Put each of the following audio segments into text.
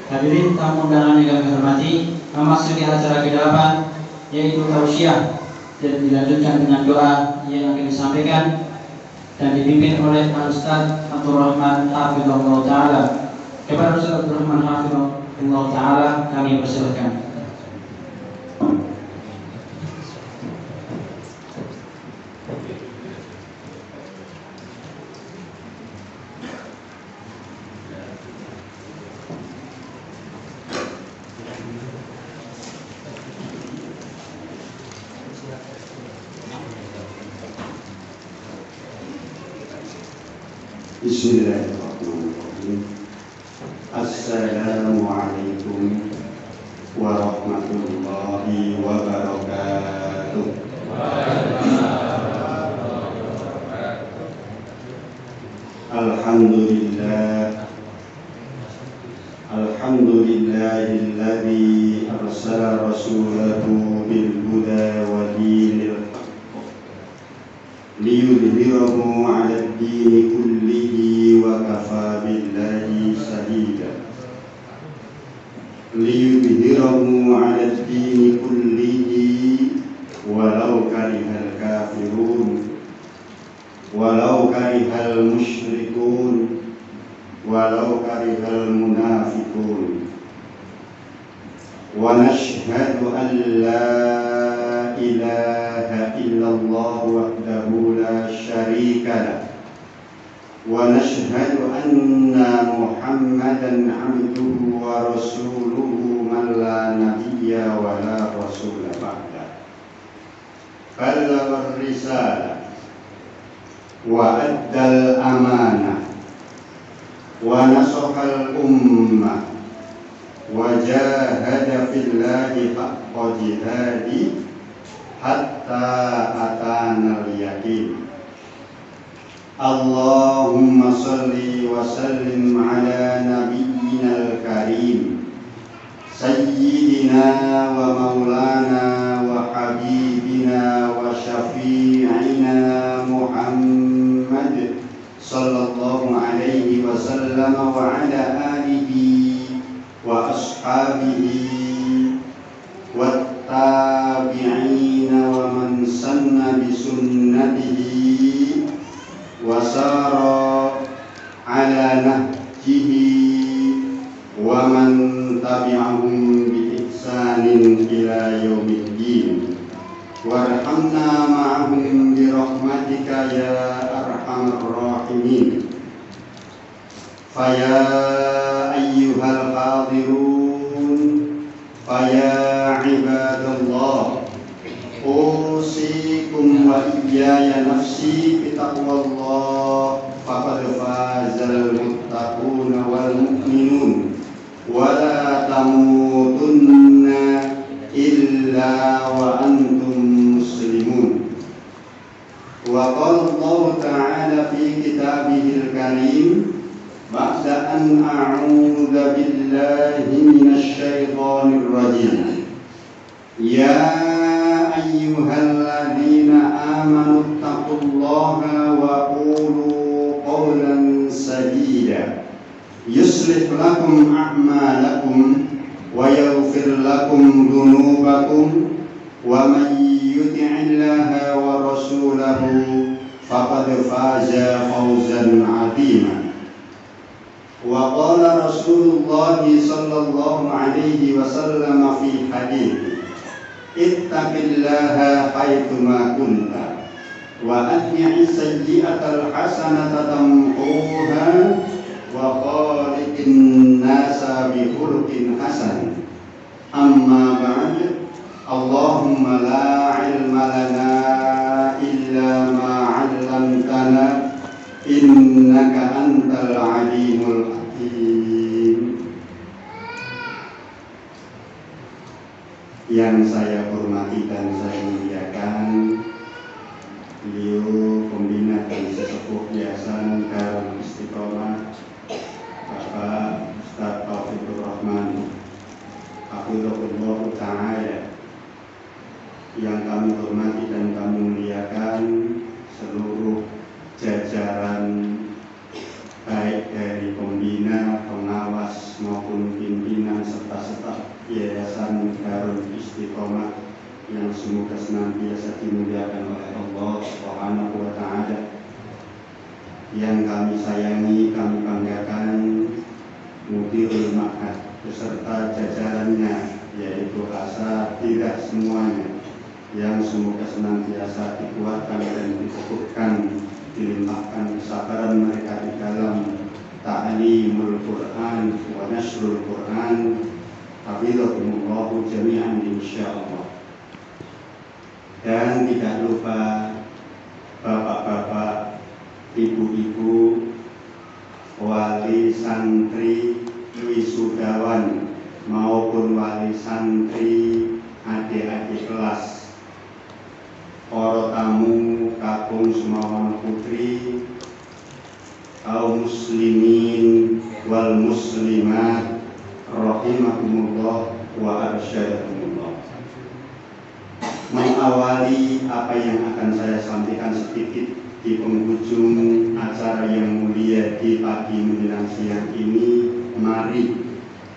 Hadirin tamu undangan yang kami hormati, memasuki acara ke-8 yaitu tausiah dan dilanjutkan dengan doa yang akan disampaikan dan dipimpin oleh Al-Ustaz Abdul Rahman Hafizahullah Ta'ala. Kepada Ustaz Abdul Rahman Hafizahullah Ta'ala kami persilakan. Bismillahirrahmanirrahim. Assalamualaikum warahmatullahi wabarakatuh. Alhamdulillahilladzi arsala rasulahu bil huda wa dinil liyudhhirahu 'ala ad-dini kullihi wa kafaa billahi shahida. Liyudhhirahu 'ala ad-dini kullihi walau karihal kafirun, walau karihal musyrikun, walau karihal munafiqun. Wa nashhadu an la ilaha illallah wahdahu la syarika lah, wa nashhadu anna Muhammadan abduhu wa rasuluhu man la nabiyya wa la rasula ba'da. Ballagha ar-risalah wa addal amanah wa nasahal ummah wa jahada fillahi haqqa jihadi hatta atana al-yaqin. Allahumma salli wa sallim ala nabiyyina al-karim sayyidina wa maulana wa habibina wa syafi'ina Muhammad sallallahu alaihi wasallam wa ala alihi wa ashabihi wa tabi'ina wa man sanna bi sunnatihi wa sara ala nahjihi wa man tabi'ahum bi ihsanin ila yaumiddin. Warhamna ma'ahum bi rahmatika ya arhamar rahimin. Faya ayyuhal hadirun, faya ibadallah, usikum wa iyaya nafsi bitaqwallah, faqad fazal muttaquna wal mu'minun, wa la tamutunna illa wa antum muslimun. Wa qala Allah ta'ala fi kitabihil karim ba'da an a'udzu billahi minasy syaithanir rajim. Ya ayyuhalladzina amanu taqullaha wa qulu qawlan sadida yuslih lakum a'malakum wa yaghfir lakum dhunubakum wa man yuti'illaha wa rasulahu faqad faza fawzan 'azima. Wa qala Rasulullah sallallahu alaihi wasallam fi hadits, ittaqillaha haitsuma kunta wa atbi'is sayyi'atal hasanata tamhuha wa khaliqin nasa bi khuluqin hasan. Amma ba'd, Allahumma la ilma lana illa ma 'allamtana innaka antal alimul hakim. Yang saya hormati dan saya muliakan beliau pembina dan sesepuh Yayasan Darul Istiqomah Bapak Ustaz Taufikur Rahman Hafizahullah Ta'ala, yang kami hormati dan kami muliakan seluruh jajaran baik dari pembina, pengawas maupun pimpinan pimpinan serta staf Yayasan Darul Istiqomah yang semoga senantiasa dimuliakan oleh Allah Subhanahu wa Ta'ala. Yang kami sayangi, kami banggakan Mudirul Ma'had beserta jajarannya, yaitu asatidzah semuanya, yang semoga senantiasa dikuatkan dan dikukuhkan, dilimpahkan kesabaran mereka di dalam ta'limul Quran wa nasrul Quran. Hafizahumullahu jami'an insyaallah. Dan tidak lupa bapak-bapak, ibu-ibu, wali santri, wisudawan maupun wali santri, adik-adik kelas, para tamu kakung semawan putri, kaum muslimin wal muslimat rahimahumullah wa arsyadahumullah. Mengawali apa yang akan saya sampaikan sedikit di penghujung acara yang mulia di pagi menjelang siang ini, mari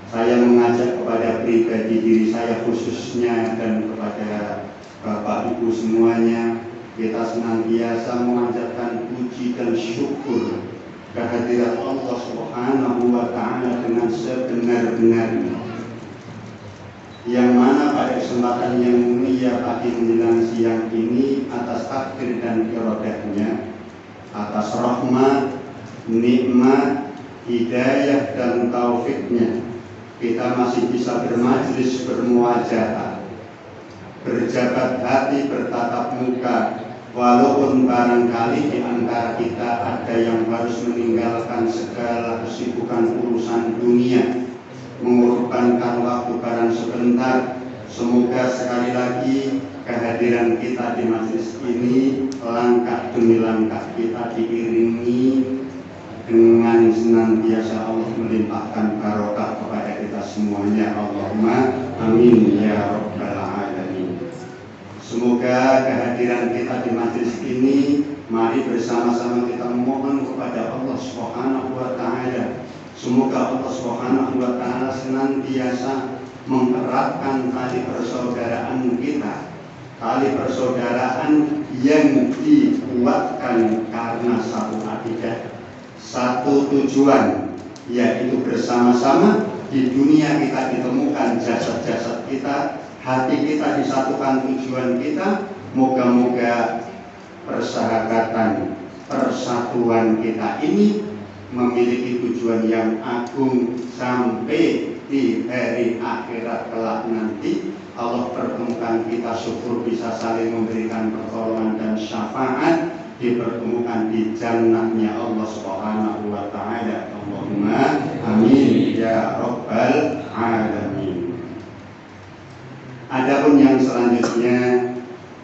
saya mengajak kepada pribadi diri saya khususnya dan kepada Bapak Ibu semuanya, kita senantiasa memanjatkan puji dan syukur kehadirat Allah Subhanahu wa Ta'ala dengan sebenar-benarnya, yang mana pada kesempatan yang mulia pagi menjelang siang ini, atas takdir dan iradahnya, atas rahmat, nikmat, hidayah dan taufiknya, kita masih bisa bermajlis, bermuajahah, berjabat hati, bertatap muka, walaupun barangkali di antara kita ada yang harus meninggalkan segala kesibukan urusan dunia, mengorbankan waktu barang sebentar. Semoga sekali lagi kehadiran kita di majelis ini, langkah demi langkah kita diiringi dengan senantiasa Allah melimpahkan barokah kepada kita semuanya. Allahumma amin ya rabbal alamin. Semoga kehadiran kita di majelis ini, mari bersama-sama kita memohon kepada Allah Subhanahu wa Ta'ala. Semoga Allah Subhanahu wa Ta'ala senantiasa mengeratkan tali persaudaraan kita, tali persaudaraan yang dikuatkan karena satu akidah, satu tujuan, yaitu bersama-sama di dunia kita ditemukan jasad-jasad kita, hati kita disatukan tujuan kita. Moga-moga persahabatan, persatuan kita ini memiliki tujuan yang agung sampai di hari akhirat kelak nanti. Allah pertemukan kita, syukur bisa saling memberikan pertolongan dan syafaat, dipertemukan di jannahnya Allah Subhanahu wa Ta'ala. Allahumma amin ya rabbal alamin. Adapun yang selanjutnya,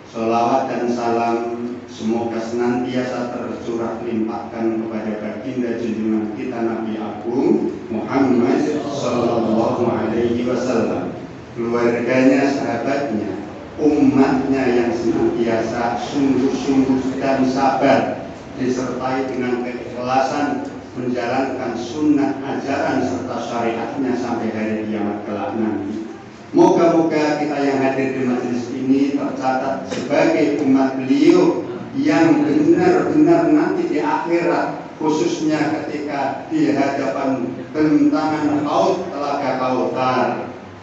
sholawat dan salam semoga senantiasa tercurah limpahkan kepada baginda junjungan kita Nabi Agung Muhammad sallallahu alaihi wasallam, keluarganya, sahabatnya, umatnya yang senantiasa sungguh-sungguh dan sabar, disertai dengan keikhlasan menjalankan sunnah ajaran serta syariatnya sampai hari kiamat kelak nanti. Moga-moga kita yang hadir di majelis ini tercatat sebagai umat beliau yang benar-benar nanti di akhirat, khususnya ketika di hadapan bentangan haud telaga Kautsar.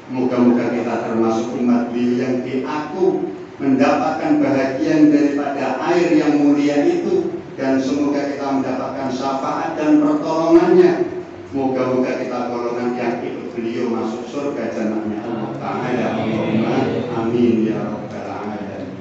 Moga-moga kita termasuk umat beliau yang diaku mendapatkan bahagian daripada air yang mulia itu, dan semoga kita mendapatkan syafaat dan pertolongannya. Moga-moga kita golongan yang ikut beliau masuk surga jannahnya Allah Ta'ala. Allahumma amin ya rabbal alamin.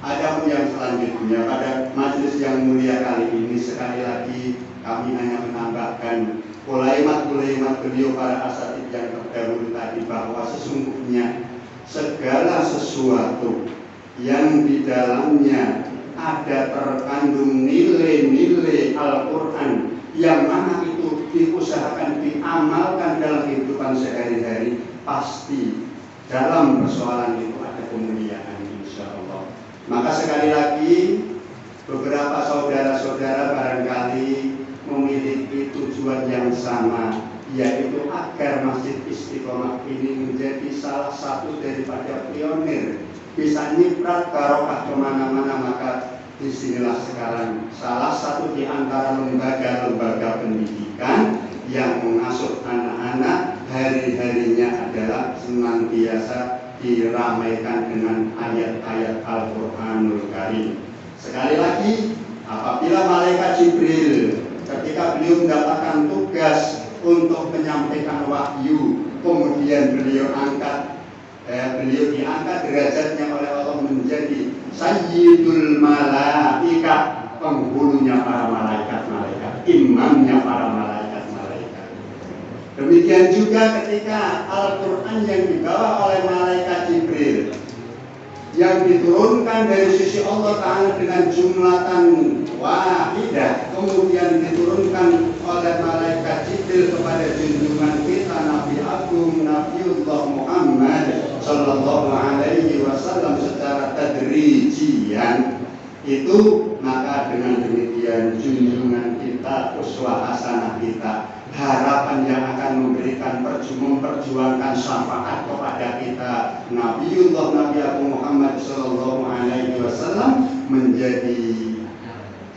Adapun yang selanjutnya, pada majelis yang mulia kali ini, sekali lagi kami hanya menambahkan ulaimat-ulaimat beliau para asatidz yang terdahulu tadi, bahwa sesungguhnya segala sesuatu yang di dalamnya ada terkandung nilai-nilai Al-Quran, yang mana itu diusahakan diamalkan dalam kehidupan sehari-hari, pasti dalam persoalan itu ada kemuliaan insya Allah. Maka sekali lagi, beberapa saudara-saudara barangkali memiliki tujuan yang sama, yaitu agar Masjid Istiqomah ini menjadi salah satu daripada pionir bisa nyiprat barokah kemana-mana. Maka disinilah sekarang salah satu di antara lembaga-lembaga pendidikan yang mengasuh anak-anak hari-harinya adalah senantiasa diramaikan dengan ayat-ayat Al-Quranul Karim. Sekali lagi, apabila malaikat Jibril ketika beliau mendapatkan tugas untuk menyampaikan wahyu, kemudian beliau diangkat derajatnya oleh Allah menjadi Sayyidul Malaika, penghulunya para malaikat-malaikat, imamnya para malaikat-malaikat. Demikian juga ketika Al-Quran yang dibawa oleh malaikat Jibril, yang diturunkan dari sisi Allah Ta'ala dengan jumlatan wahidah, kemudian diturunkan oleh malaikat Jibril kepada junjungan kita Nabi Agung Nabiullah Muhammad Sallallahu Alaihi Wasallam secara tadrijian itu, maka dengan demikian junjungan kita, uswah hasanah kita, harapan yang akan memberikan memperjuangkan syafaat kepada kita Nabiullah Nabi Agung Muhammad Sallallahu Alaihi Wasallam menjadi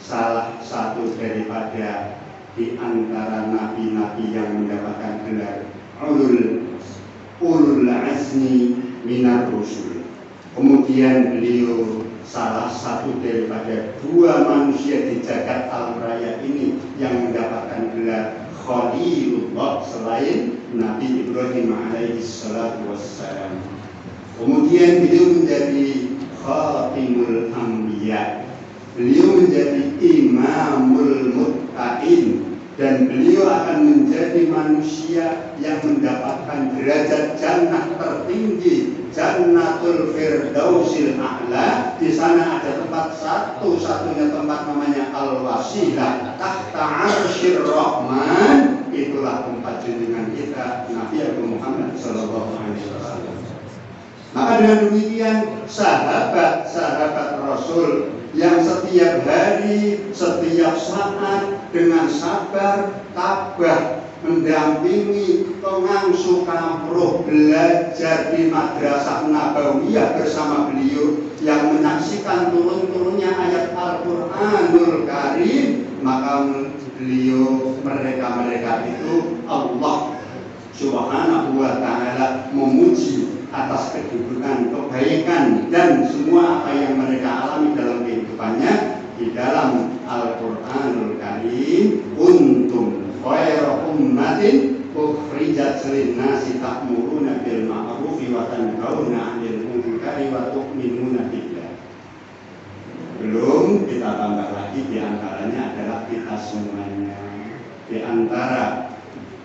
salah satu daripada di antara nabi-nabi yang mendapatkan gelar ulul azmi minar rusul. Kemudian beliau salah satu daripada dua manusia di jagat alam raya ini yang mendapatkan gelar Khalilullah selain Nabi Ibrahim alaihi salatu wassalam. Kemudian beliau menjadi Khatimul Anbiya, beliau menjadi Imamul Muttaqin, dan beliau akan menjadi manusia yang mendapatkan derajat jannah tertinggi, Jannatul Firdausil A'la. Di sana ada tempat satu-satunya tempat namanya Al-Wasilah tahta Arsyir Rahman. Itulah tempat junjungan kita Nabi Agung Muhammad Sallallahu Alaihi Wasallam. Maka dengan demikian sahabat-sahabat Rasul yang setiap hari, setiap saat dengan sabar, tabah mendampingi pengangsu kamruh belajar di Madrasah Nabawiyah bersama beliau, yang menyaksikan turun-turunnya ayat Al-Quranul Karim, maka mereka itu Allah Subhanahu wa Ta'ala memuji atas kedudukan, kebaikan, dan semua apa yang mereka alami dalam kehidupannya di dalam Al-Quranul Karim. Kuntum khairu ummatin ukhrijat lin-nasi ta'muruna bil ma'rufi wa tanhauna 'anil munkari wa tu'minuna billah. Belum kita tambah lagi, di antaranya adalah kita semuanya. Di antara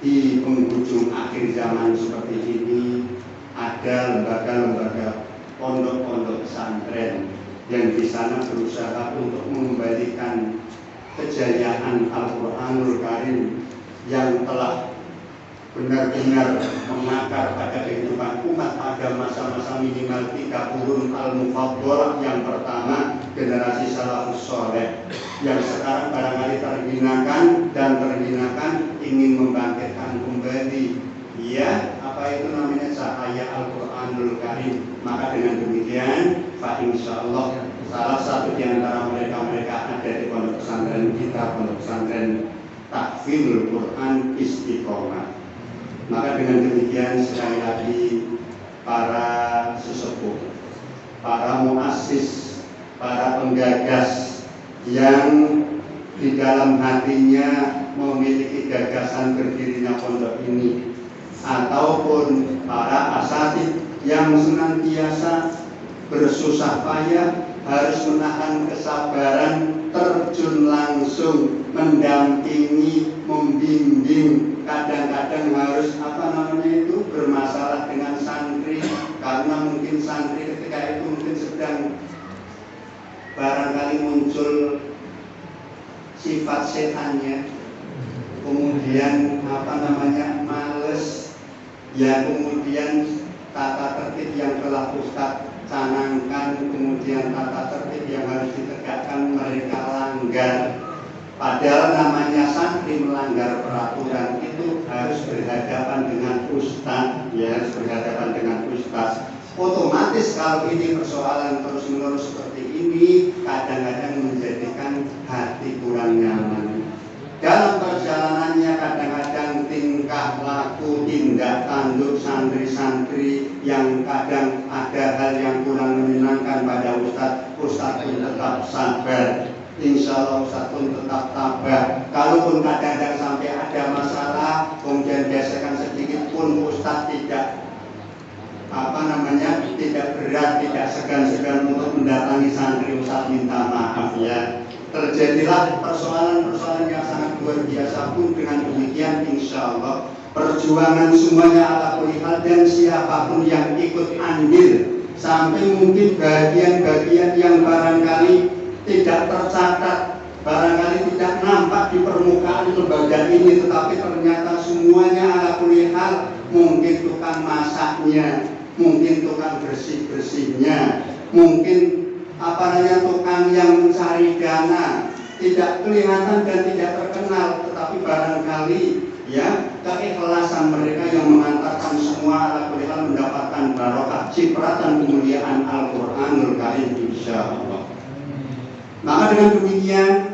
di penghujung akhir zaman seperti ini ada lembaga-lembaga pondok-pondok pesantren yang di sana berusaha untuk mengembalikan kejayaan Al-Quranul Karim yang telah benar-benar mengakar pada kehidupan umat pada masa-masa minimal 3 kurun al-mufaddalah. Yang pertama, generasi salafus soleh, yang sekarang barangkali terhinakan ingin membangkitkan kembali itu namanya cahaya Al-Quranul Karim. Maka dengan demikian, insyaallah salah satu di antara mereka ada di pondok pesantren kita, pondok pesantren Tahfidz Quran Istiqomah. Maka dengan demikian sekali lagi para sesepuh, para muassis, para penggagas yang di dalam hatinya memiliki gagasan berdirinya pondok ini, ataupun para asatidz yang senantiasa bersusah payah harus menahan kesabaran, terjun langsung mendampingi, membimbing, kadang-kadang harus bermasalah dengan santri, karena mungkin santri ketika itu mungkin sedang barangkali muncul sifat setannya, kemudian males, kemudian tata tertib yang telah Ustadz canangkan, kemudian tata tertib yang harus ditegakkan mereka langgar. Padahal namanya santri melanggar peraturan itu harus berhadapan dengan ustaz, ya harus berhadapan dengan ustaz. Otomatis kalau ini persoalan terus-menerus seperti ini, kadang-kadang menjadikan hati kurang nyaman. Dalam perjalanannya kadang-kadang tingkah laku, tindak tanduk santri-santri yang kadang ada hal yang kurang menyenangkan pada ustaz pun tetap sabar. Insya Allah Ustaz pun tetap tabah. Kalaupun kadang-kadang sampai ada masalah, kemudian gesekan sedikit pun Ustaz tidak tidak berat, tidak segan-segan untuk mendatangi santri Ustaz minta maaf ya. Terjadilah persoalan-persoalan yang sangat luar biasa pun dengan demikian insya Allah perjuangan semuanya ala kulli hal dan siapapun yang ikut andil sampai mungkin bagian-bagian yang barangkali tidak tercatat, barangkali tidak nampak di permukaan lembaga ini, tetapi ternyata semuanya ala kulli hal, mungkin tukang masaknya, mungkin tukang bersih-bersihnya, mungkin tukang yang mencari dana, tidak kelihatan dan tidak terkenal, tetapi barangkali ya keikhlasan mereka yang mengantarkan semua ala kulli hal mendapatkan barokah cipratan kemuliaan Al-Qur'anul Karim insyaallah. Maka dengan demikian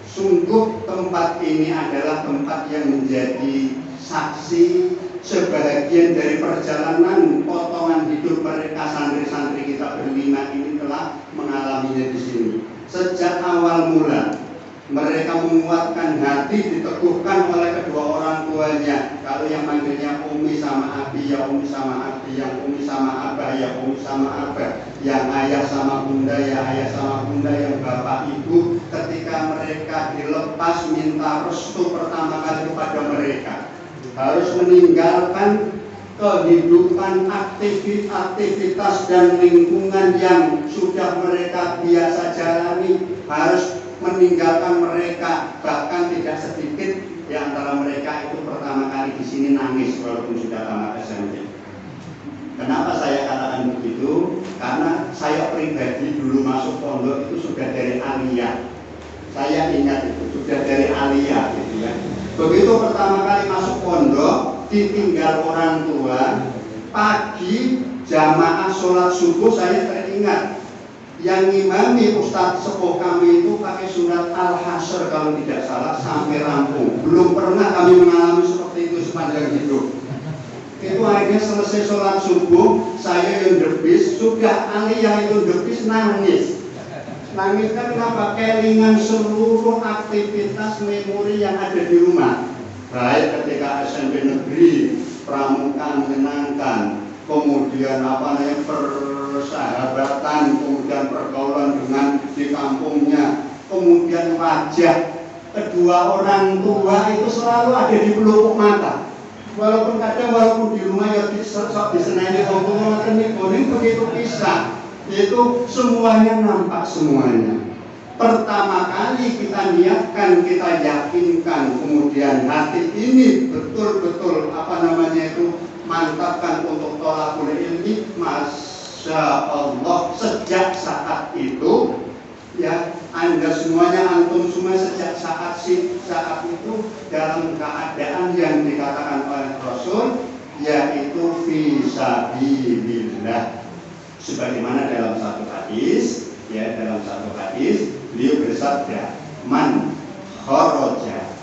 sungguh tempat ini adalah tempat yang menjadi saksi sebahagian dari perjalanan potongan hidup mereka santri-santri kita berlima ini telah mengalaminya di sini. Sejak awal mula mereka menguatkan hati, diteguhkan oleh kedua orang tuanya. Kalau yang manggilnya Umi sama Abi, ya Umi sama Abi, yang Umi sama Abah, ya Umi sama Abah, yang ayah sama bunda, ya ayah sama bunda, yang bapak ibu. Ketika mereka dilepas minta restu pertama kali kepada mereka, harus meninggalkan kehidupan aktivitas dan lingkungan yang sudah mereka biasa jalani, harus meninggalkan mereka. Bahkan tidak sedikit di antara mereka itu pertama kali di sini nangis walaupun sudah tamat SMP. Kenapa saya katakan begitu? Karena saya pribadi dulu masuk pondok itu sudah dari aliyah. Saya ingat itu sudah dari aliyah gitu ya. Begitu pertama kali masuk pondok, ditinggal orang tua, pagi jamaah sholat subuh saya teringat yang ngimami Ustadz sepuh kami itu pakai surat Al-Hasyr kalau tidak salah sampai rampung. Belum pernah kami mengalami seperti itu sepanjang hidup. Itu akhirnya selesai sholat subuh, saya yang debis, sudah aliyah itu debis nangis. Nangis kan kenapa? Kelingan seluruh aktivitas memori yang ada di rumah. Baik ketika SMP negeri, pramuka menyenangkan, kemudian persahabatan, kemudian pergaulan dengan di kampungnya, kemudian wajah kedua orang tua itu selalu ada di pelupuk mata. Walaupun di rumah ya diseneni ngomong ini begitu pisah, itu semuanya nampak semuanya. Pertama kali kita niatkan, kita yakinkan, kemudian hati ini betul-betul mantapkan untuk tolakul ilmi. Masya Allah, sejak saat itu ya Anda semuanya, antum semua sejak saat itu dalam keadaan yang dikatakan oleh Rasul, yaitu fisabilillah. Sebagaimana dalam satu hadis beliau bersabda, man kharaja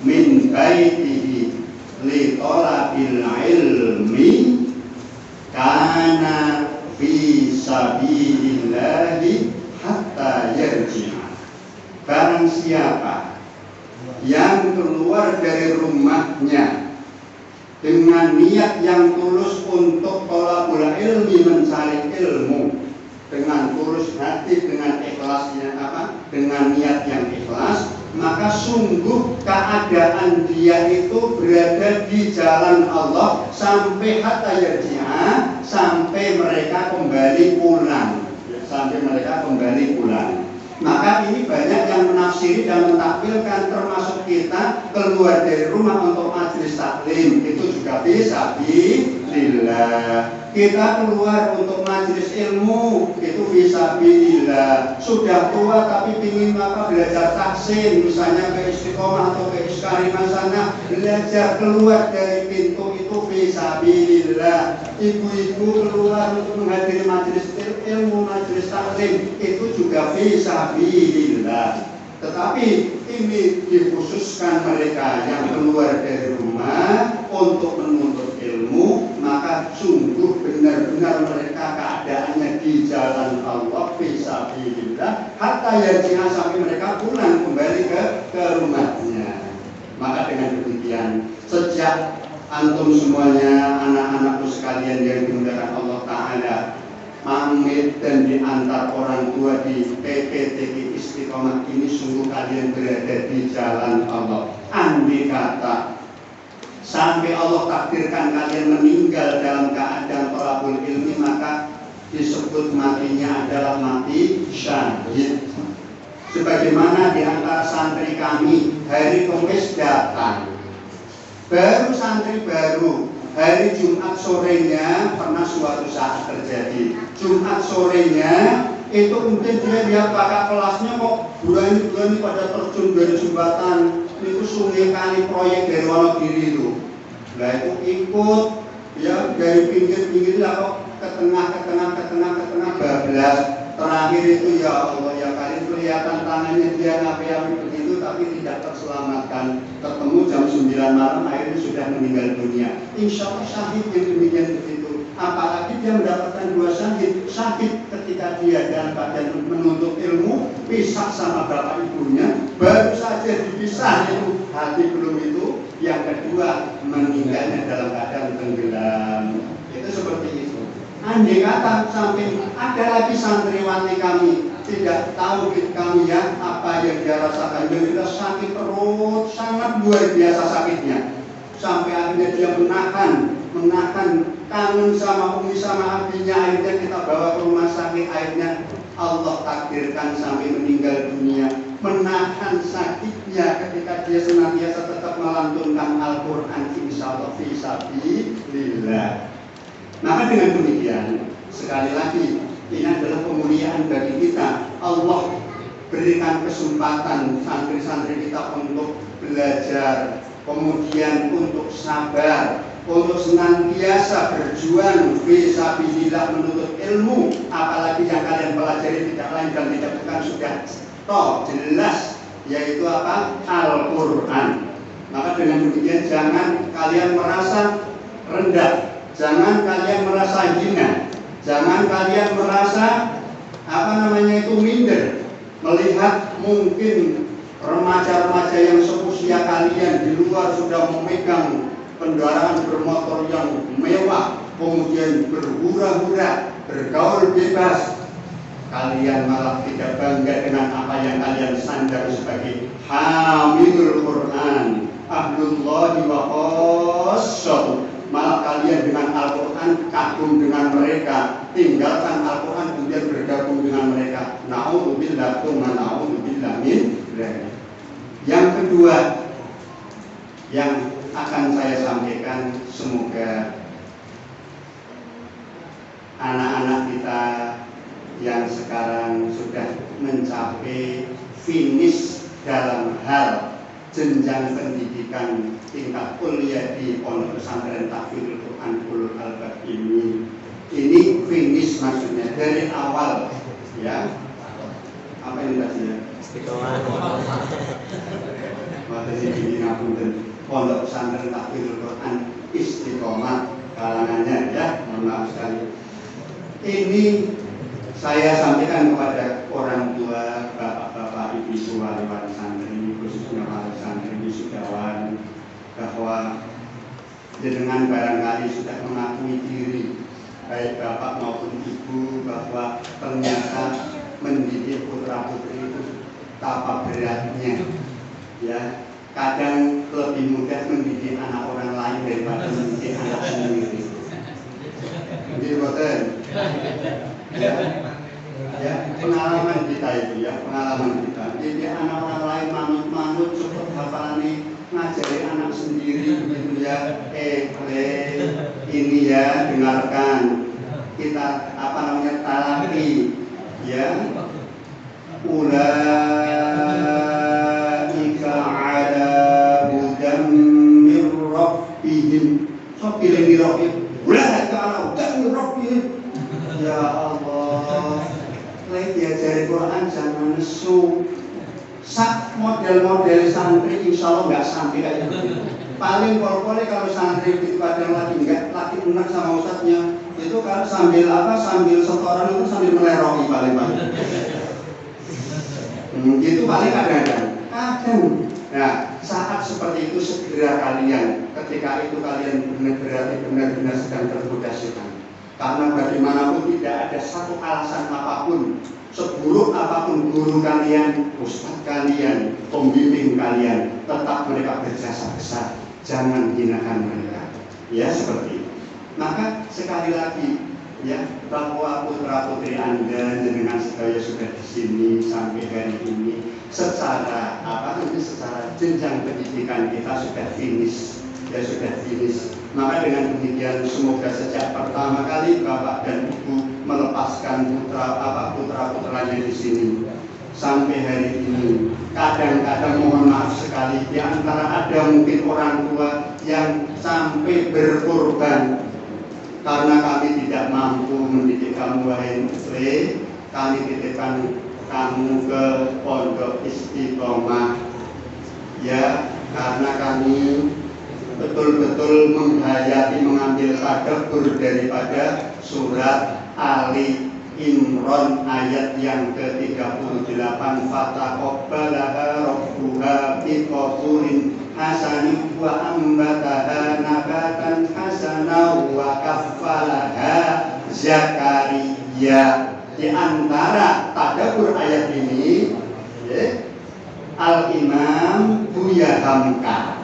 min baitihi li talabil ilmi kana fi sabilillahi hatta yarji'a. Barang siapa yang keluar dari rumahnya dengan niat yang tulus untuk thalabul ilmi, mencari ilmu, dengan tulus hati, dengan ikhlasnya dengan niat yang ikhlas, maka sungguh keadaan dia itu berada di jalan Allah sampai hatta yarji'a, sampai mereka kembali pulang. Maka ini banyak yang menafsiri dan mentakwilkan, termasuk kita keluar dari rumah untuk majelis taklim itu juga bisa fisabilillah. Kita keluar untuk majelis ilmu itu fisabilillah. Sudah tua tapi ingin belajar tahsin, misalnya ke Istiqomah atau ke Iskarimah sana, belajar keluar dari pintu itu fisabilillah. Ibu-ibu keluar untuk menghadiri majelis ilmu, majelis taklim, itu juga fisabilillah. Tetapi ini dikhususkan mereka yang keluar dari rumah untuk menuntut ilmu, maka sungguh benar-benar mereka keadaannya di jalan Allah fisabilillah, hatta yarji'a sampai mereka pulang kembali ke rumahnya. Maka dengan demikian, sejak antum semuanya, anak-anakku sekalian yang dimuliakan Allah Ta'ala, pamit dan diantar orang tua di PPTQ Istiqomah ini, sungguh kalian berada di jalan Allah. Andai kata sampai Allah takdirkan kalian meninggal dalam keadaan thalabul ilmi, maka disebut matinya adalah mati syahid. Sebagaimana di antara santri kami hari Kamis datang, baru santri baru, hari Jumat sorenya pernah suatu saat terjadi. Jumat sorenya itu mungkin dia lihat kakak kelasnya kok bulan-bulan pada terjun dari jembatan itu sungai kali proyek dari Wonogiri itu. Nah itu ikut ya dari pinggir-pinggir lah kok ke tengah bablas. Terakhir itu ya Allah ya kalian kelihatan tangannya dia ngapi-api begitu tapi tidak terselamatkan. Ketemu jam 9 malam akhirnya sudah meninggal dunia. Insya Allah syahid yang demikian begitu. Apalagi dia mendapatkan dua syahid. Syahid ketika dia dalam keadaan menuntut ilmu, pisah sama bapak ibunya, baru saja dipisah itu hati belum itu. Yang kedua meninggalnya dalam keadaan tenggelam. Itu seperti itu. Andai kata sampai ada lagi santriwati kami tidak tahu kami ya apa yang dia rasakan, dia sakit perut sangat luar biasa sakitnya, sampai akhirnya dia menahan kangen sama umi sama abinya, akhirnya kita bawa ke rumah sakit, akhirnya Allah takdirkan sampai meninggal dunia. Menahan sakitnya ketika dia senantiasa tetap melantunkan Al-Quran, insyaallah fisabilillah. Maka dengan demikian, sekali lagi, ini adalah kemuliaan bagi kita. Allah berikan kesempatan santri-santri kita untuk belajar, kemudian untuk sabar, untuk senantiasa berjuang fisabilillah menuntut ilmu. Apalagi yang kalian pelajari tidak lain dan tidak bukan sudah jelas, yaitu apa? Al-Quran. Maka dengan demikian jangan kalian merasa rendah. Jangan kalian merasa hina, jangan kalian merasa minder melihat mungkin remaja-remaja yang seusia kalian di luar sudah memegang kendaraan bermotor yang mewah, kemudian berhura-hura, bergaul bebas. Kalian malah tidak bangga dengan apa yang kalian sandar sebagai hamilul Quran, ahlullahi wa khassatuh. Malah kalian dengan Al-Quran kagum dengan mereka, tinggalkan Al-Quran kemudian bergabung dengan mereka. Na'udzubillah tsumma na'udzubillah min dzalik. Yang kedua yang akan saya sampaikan, semoga anak-anak kita yang sekarang sudah mencapai finish dalam hal jenjang pendidikan tingkat kuliah di Pondok Pesantren Tahfidzul Quran Ulul Albab ini finish maksudnya dari awal ya. Apa ini tadi ya? Istiqomah. Materi ini ngapunten Pondok Pesantren Tahfidzul Quran Istiqomah kalangannya ya, mohon maaf sekali. Ini saya sampaikan kepada orang tua, bapak-bapak, ibu-ibu, wali-wali santri, khususnya wali santri wisudawan, bahwa jenengan barangkali sudah mengakui diri, baik bapak maupun ibu, bahwa ternyata mendidik putra putri itu tapa beratnya. Ya, kadang lebih mudah mendidik anak orang lain daripada mendidik anak sendiri. Jadi boten. Ya, pengalaman kita itu ya, pengalaman kita. Jadi anak orang lain manut-manut cukup hafalan nih, ngajari anak sendiri begitu ya. ini ya, dengarkan. Kita talaki ya. Ulaika ala hudan min rabbihim. So pilih rabbihim. Ulaika ala hudan min rabbihim. Ya Allah. Lagi diajari Quran jangan nesu. Sak model-model santri insya Allah nggak sampai kayak gitu. Paling pol-polnya kalau santri di padang lagi enak sama ustadznya itu kan sambil setoran itu sambil meleroki paling-paling. Gitu paling kadang-kadang. Nah, saat seperti itu segera kalian, ketika itu kalian benar-benar sedang tergoda setan. Karena bagaimanapun tidak ada satu alasan apapun, seburuk apapun guru kalian, ustadz kalian, pembimbing kalian, tetap mereka berjasa besar. Jangan hinakan mereka. Ya seperti itu. Maka sekali lagi ya, bahwa putra putri Anda dengan sedaya sudah di sini sampai hari ini secara jenjang pendidikan kita sudah finish. Ya sudah finish. Maka dengan demikian semoga sejak pertama kali Bapak dan Ibu melepaskan putra-putranya di sini sampai hari ini, kadang-kadang mohon maaf sekali di antara ada mungkin orang tua yang sampai berkorban karena kami tidak mampu mendidik kamu wahai muslim, kami titipkan kamu ke pondok Istiqomah ya, karena kami betul-betul menghayati mengambil tadabbur daripada surat Ali Imran ayat yang ke-38, fataqabbalaha rabbuha biqabulin hasanin wa ambataha nabatan hasanan wa kaffalaha Zakaria. Di antara tadabbur ayat ini ya, Al-Imam Buya Hamka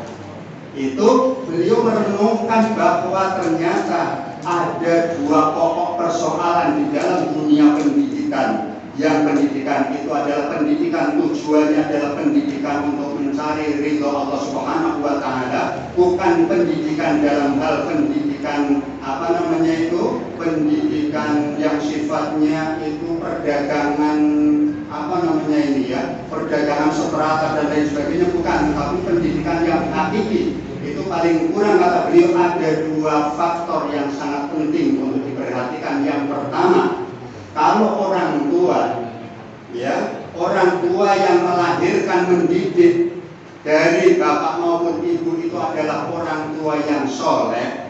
itu beliau merenungkan bahwa ternyata ada dua pokok persoalan di dalam dunia pendidikan. Yang pendidikan itu adalah pendidikan, tujuannya adalah pendidikan untuk mencari ridho Allah Subhanahu wa Ta'ala, bukan pendidikan dalam hal pendidikan pendidikan yang sifatnya itu perdagangan perdagangan seterata dan lain sebagainya, bukan, tapi pendidikan yang hakiki. Itu paling kurang kata beliau ada dua faktor yang sangat penting untuk diperhatikan. Yang pertama, kalau orang tua yang melahirkan mendidik dari bapak maupun ibu itu adalah orang tua yang soleh.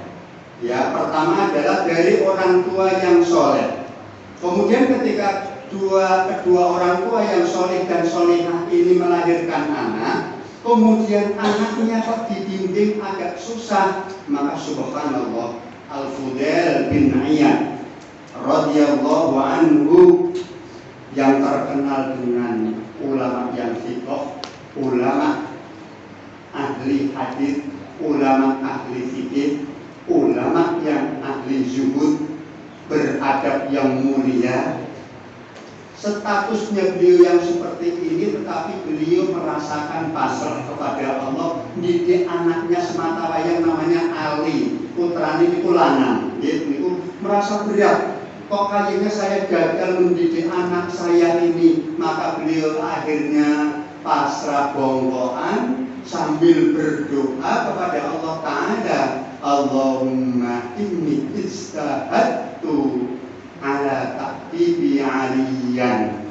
Ya, pertama adalah dari orang tua yang soleh. Kemudian ketika kedua orang tua yang soleh dan solehah ini melahirkan anak, kemudian anaknya kok dibimbing agak susah, maka subhanallah, Al-Fudail bin Iyad radhiyallahu anhu yang terkenal dengan ulama yang fiqh, ulama ahli hadis, ulama ahli fikih, ulama yang ahli zuhud, beradab yang mulia. Statusnya beliau yang seperti ini, tetapi beliau merasakan pasrah kepada Allah, didik anaknya semata wayang namanya Ali, putrane niku lanang, niku merasa berat. Kok kayaknya saya gagal mendidik anak saya ini, maka beliau akhirnya pasrah bongkoan sambil berdoa kepada Allah Ta'ala, Allahumma inni istahadtu ala ta'tibi aliyan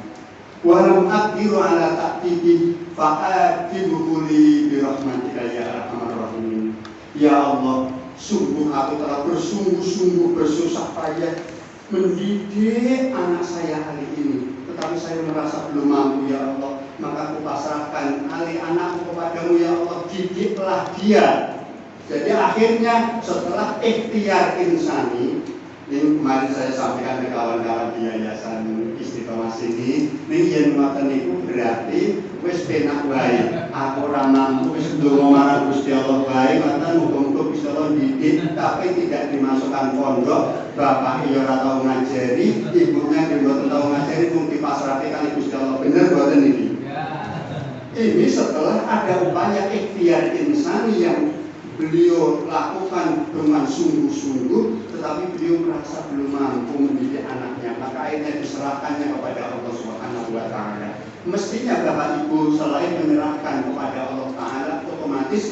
walam aqdiru ala ta'tibi fa'atibuhu li birahmatika ya arhamar rahimin. Ya Allah, sungguh aku telah bersungguh-sungguh bersusah payah mendidik anak saya hari ini, tetapi saya merasa belum mampu ya Allah, maka aku pasrahkan Ali anakku kepadamu ya Allah, didiklah dia. Jadi akhirnya setelah ikhtiar insani, ini kemarin saya sampaikan ke kawan-kawan di Yayasan Istiqomah sini, ini yang ngoten niku berarti wis penak wae. Aku ora mampu wis ndonga marang Gusti Allah wae, ngoten muga-muga Gusti Allah didik, tapi tidak dimasukkan pondok. Bapak ya ora tau ngajari, ibunya mboten tau ngajari, mung dipasrahke kali Gusti Allah. Bener mboten iki? Ini setelah ada upaya ikhtiar insani yang beliau lakukan dengan sungguh-sungguh, tetapi beliau merasa belum mampu mendidik anaknya, maka akhirnya diserahkannya kepada Allah Subhanahu wa Ta'ala. Mestinya Bapak Ibu selain menyerahkan kepada Allah Ta'ala, otomatis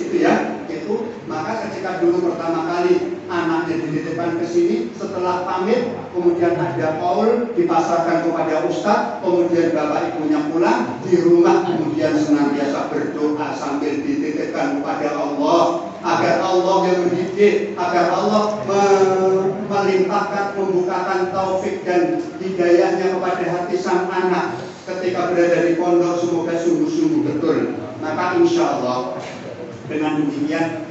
itu maka ketika dulu pertama kali anaknya dititipkan ke sini, setelah pamit kemudian ada Paul dipasarkan kepada Ustadz, kemudian Bapak Ibunya pulang di rumah, kemudian senantiasa berdoa sambil dititipkan kepada Allah agar Allah yang mendidik, agar Allah melimpahkan, membukakan taufik dan hidayahnya kepada hati sang anak ketika berada di pondok. Semoga sungguh-sungguh betul. Maka insya Allah dengan demikian,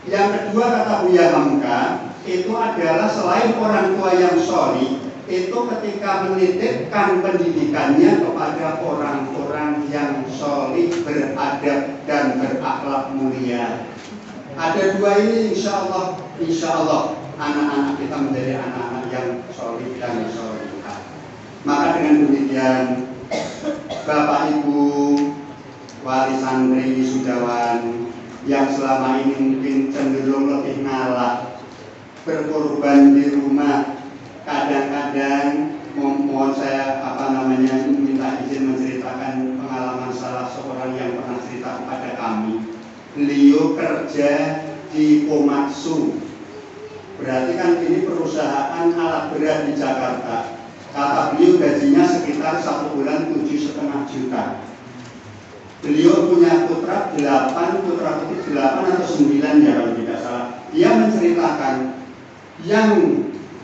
yang kedua kata Buya Hamka itu adalah selain orang tua yang sholih, itu ketika menitipkan pendidikannya kepada orang-orang yang sholih, beradab dan berakhlak mulia. Ada dua ini insya Allah anak-anak kita menjadi anak-anak yang sholih dan sholihah. Maka dengan demikian Bapak Ibu wali santri wisudawan yang selama ini mungkin cenderung lebih ngalah, berkorban di rumah, kadang-kadang mohon saya minta izin menceritakan pengalaman salah seorang yang pernah cerita kepada kami. Beliau kerja di Komatsu, berarti kan ini perusahaan alat berat di Jakarta. Kata beliau gajinya sekitar 1 bulan 7,5 juta. Beliau punya putra 8 atau 9 ya kalau tidak salah. Dia menceritakan yang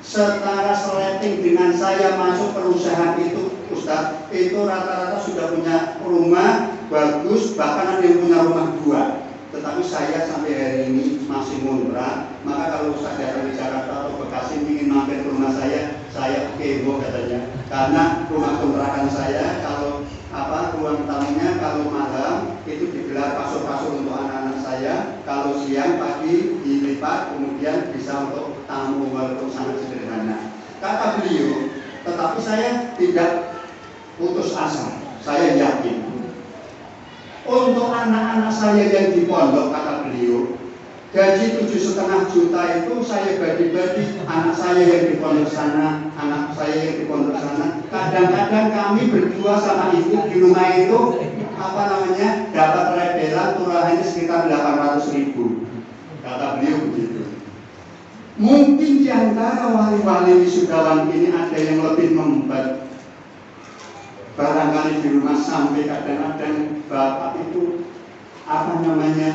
setara seleting dengan saya masuk perusahaan itu, Ustadz, itu rata-rata sudah punya rumah bagus, bahkan ada yang punya rumah 2. Tetapi saya sampai hari ini masih mundur. Maka kalau Ustadz datang di Jakarta atau Bekasi ingin mampir ke rumah saya kebo katanya. Karena rumah kontrakan saya kalau ruang tamunya kalau malam itu digelar kasur-kasur untuk anak-anak saya, kalau siang pagi dilipat kemudian bisa untuk tamu, walaupun sangat sederhana. Kata beliau, tetapi saya tidak putus asa, saya yakin untuk anak-anak saya yang di pondok, kata beliau, gaji 7,5 juta itu saya bagi-bagi, anak saya yang di pondok sana, anak saya yang di pondok sana. Kadang-kadang kami berdua sama ibu di rumah itu dapat rebelan turahannya sekitar 800.000. Kata beliau begitu. Mungkin di antara wali-wali wisudawan ini ada yang lebih membat. Barangkali di rumah sampai kadang-kadang bapak itu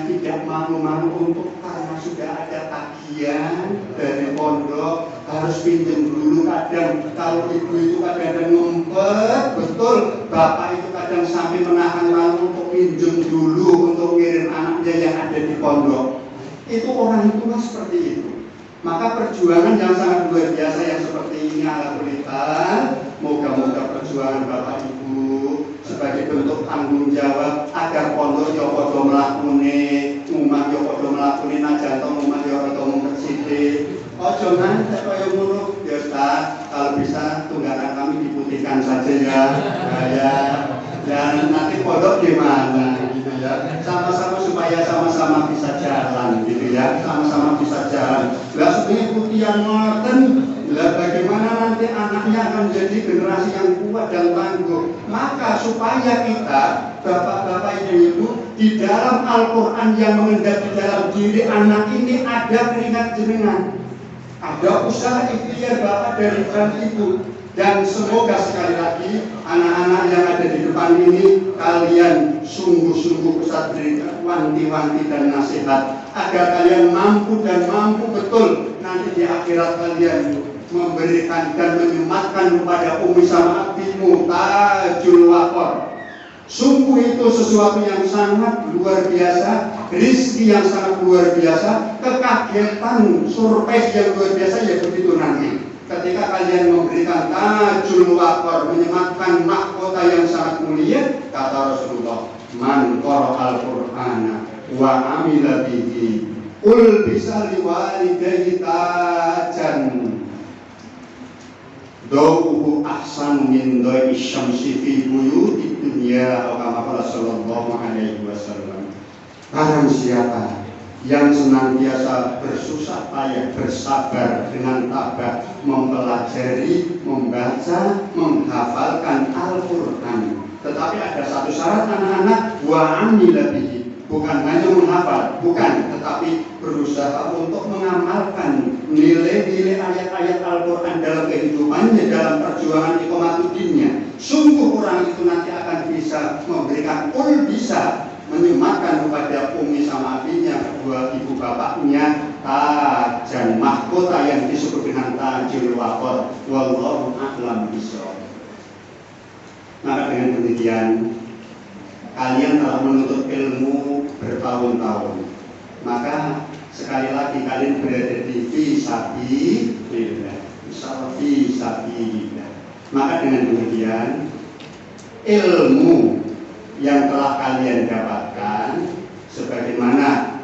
tidak malu-malu untuk, karena sudah ada tagihan dari pondok harus pinjam dulu. Kadang kalau ibu itu kadang-kadang ngumpet betul, bapak itu kadang sampai menahan malu untuk pinjam dulu untuk ngirim anaknya yang ada di pondok. Itu orang tua seperti itu. Maka perjuangan yang sangat luar biasa yang seperti ini ala kulitan, moga-moga perjuangan bapak ibu sebagai bentuk tanggung jawab agar pondok yo padha mlakune, umat yo padha mlakune, najan umat yo padha mengkecite. Ojo ngantek kaya ngono, ya Ustaz. Kalau bisa tunggakan kami diputihkan saja ya. Dan nanti pondok di mana gitu ya. Sama-sama supaya sama-sama bisa jalan gitu ya. Sama-sama bisa jalan. Lah sebenarnya putihan ngoten, lah bagaimana nanti anaknya akan menjadi generasi yang kuat dan tangguh. Maka supaya kita, bapak-bapak ibu-ibu, di dalam Al-Quran yang mengendap di dalam diri anak ini ada keringat jenengan, ada usaha ikhtiar bapak dari ibu. Dan semoga sekali lagi anak-anak yang ada di depan ini kalian sungguh-sungguh Ustaz berikan wanti-wanti dan nasihat agar kalian mampu betul nanti di akhirat kalian memberikan dan menyematkan kepada umi sama abimu tajul waqor. Sungguh itu sesuatu yang sangat luar biasa, rizki yang sangat luar biasa, kekagetan, surprise yang luar biasa ya begitu nanti. Ketika kalian memberikan tajul waqor, menyematkan mahkota yang sangat mulia, kata Rasulullah, man qara'al Qur'ana wa amila bihi ul bisa liwalidayhi tajan dawuhu ahsan min da'i syamsi fi buyutid dunya atau kama qala sallallahu alaihi wasallam. Barang siapa yang senantiasa bersusah payah bersabar dengan tabah mempelajari, membaca, menghafalkan Al-Quran. Tetapi ada satu syarat anak-anak, wa amila bihi, bukan hanya menghafal, bukan, tetapi berusaha untuk mengamalkan nilai-nilai ayat-ayat Al-Quran dalam kehidupannya, dalam perjuangan iqamatuddinnya. Sungguh orang itu nanti akan bisa memberikan bisa menyematkan kepada umi sama abinya, kedua ibu bapaknya, tajan mahkota yang disebut dengan tajul waqar. Wallahu a'lam bishawab. Maka dengan demikian kalian telah menuntut ilmu bertahun-tahun. Maka sekali lagi kalian berada di fisabilillah. Insyaallah fisabilillah. Maka dengan demikian ilmu yang telah kalian dapatkan sebagaimana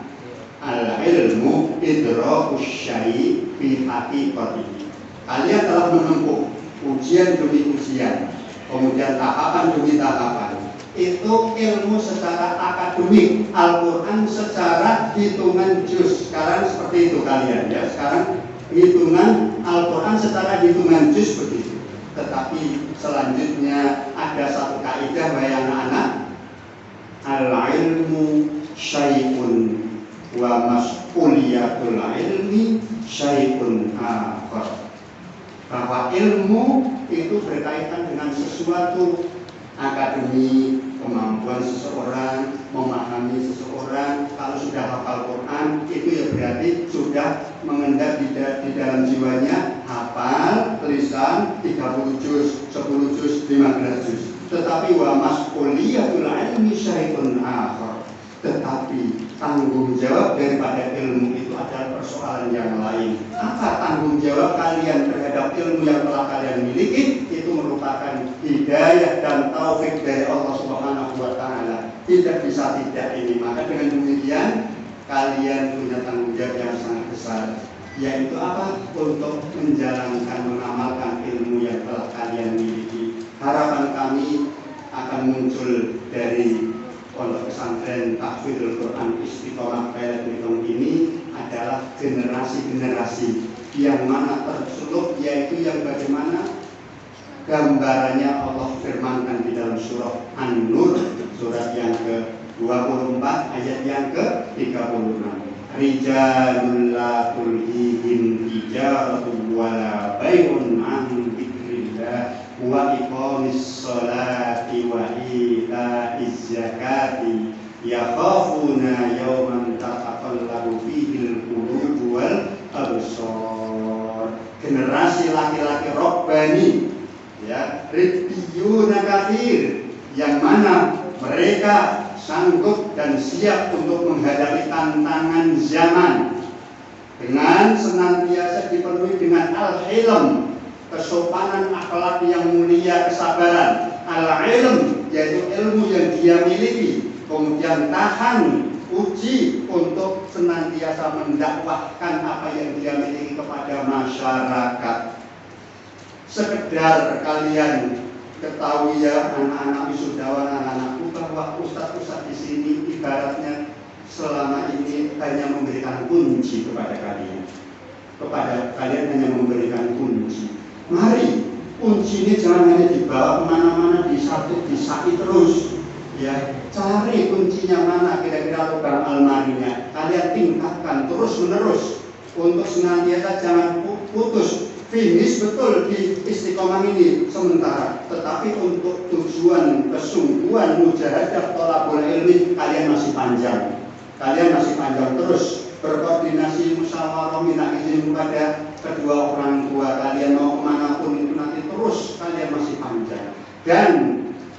al-ilmu idrakus syai' fi haqiqatihi. Kalian telah menempuh ujian demi ujian, kemudian tahapan demi tahapan. Itu ilmu secara akademik, Al-Quran secara hitungan juz. Sekarang seperti itu kalian ya. Sekarang hitungan Al-Quran secara hitungan juz begitu. Tetapi selanjutnya ada satu kaidah bagi anak-anak, al-ilmu syai'un wa mas'uliyatul ilmi syai'un akhar. Bahwa ilmu itu berkaitan dengan sesuatu akademi, kemampuan seseorang, memahami seseorang. Kalau sudah hafal Quran, itu ya berarti sudah mengendap di dalam jiwanya, hafal, lisan, 30 juz, 10 juz, 15 juz. Tetapi wa mas'uliyatul ilmi syai'un akhar. Tetapi tanggung jawab daripada ilmu itu adalah persoalan yang lain. Apa tanggung jawab kalian terhadap ilmu yang telah kalian miliki? Itu merupakan hidayah dan taufik dari Allah Subhanahu wa Ta'ala. Tidak bisa tidak ini. Maka dengan demikian kalian punya tanggung jawab yang sangat besar, yaitu apa? Untuk menjalankan, mengamalkan ilmu yang telah kalian miliki. Harapan kami akan muncul dari Pondok Pesantren Tahfidzul Quran Istiqomah Kairat Belitung ini adalah generasi-generasi yang mana tersulut, yaitu yang bagaimana gambarannya Allah firmankan di dalam surah An-Nur, surat yang ke-24 ayat yang ke-36. Rijalul la tulhihim tijaratun wala bai'un an dzikrillah wa iqamis sholati wa ita'iz zakati yakhafuna yawman tataqallabu fihil qulub wal absar. Generasi laki-laki robbani ya, ribbiyuna katsir, yang mana mereka sanggup dan siap untuk menghadapi tantangan zaman dengan senantiasa dipenuhi dengan al-hilm, kesopanan akhlak yang mulia, kesabaran. Al-ilm yaitu ilmu yang dia miliki, kemudian tahan uji untuk senantiasa mendakwahkan apa yang dia miliki kepada masyarakat. Sekedar kalian ketahui ya anak-anak wisudawan, anak-anakku, bahwa ustadz-ustadz di sini ibaratnya selama ini hanya memberikan kunci kepada kalian. Kepada kalian hanya memberikan kunci. Mari kunci ini jangan hanya dibawa kemana-mana, disaki terus. Ya, cari kuncinya mana, kira-kira lubang almarinya. Kalian tingkatkan terus menerus untuk senantiasa jangan putus. Finish betul di istiqomah ini sementara, tetapi untuk tujuan kesungguhan mujahadah thalabul ilmi kalian masih panjang. Kalian masih panjang terus berkoordinasi musyawarah minta izin kepada kedua orang tua kalian, mau kemanapun itu nanti terus kalian masih panjang. Dan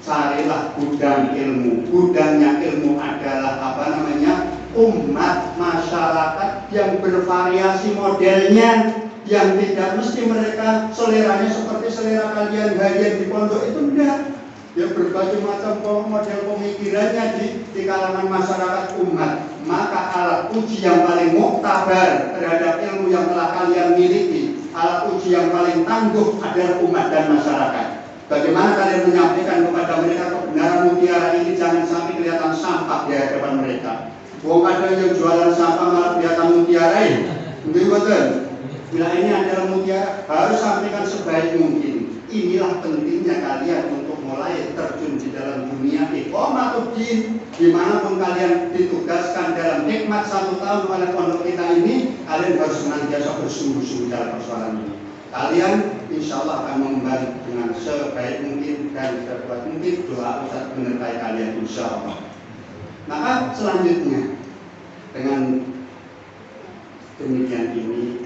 carilah gudang ilmu. Gudangnya ilmu adalah apa namanya? Umat masyarakat yang bervariasi modelnya, yang tidak mesti mereka seleranya seperti selera kalian harian di pondok itu enggak. Ya berbagai macam model pemikirannya di kalangan masyarakat umat. Maka alat uji yang paling muktabar terhadap ilmu yang telah kalian miliki, alat uji yang paling tangguh adalah umat dan masyarakat. Bagaimana kalian menyampaikan kepada mereka kebenaran mutiara ini jangan sampai kelihatan sampah di hadapan mereka. Wong ada yang jualan sampah malah dia kamu mutiarain. Nggih betul. Bila ini adalah mutiara, harus sampaikan sebaik mungkin. Inilah pentingnya kalian untuk mulai terjun di dalam dunia iqamatuddin. Dimanapun kalian ditugaskan dalam nikmat 1 tahun oleh pondok kita ini, kalian harus senantiasa bersungguh-sungguh dalam persoalan ini. Kalian insya Allah akan mengemban dengan sebaik mungkin dan sebaik mungkin. Doa Ustaz menyertai kalian insya Allah. Maka selanjutnya dengan demikian ini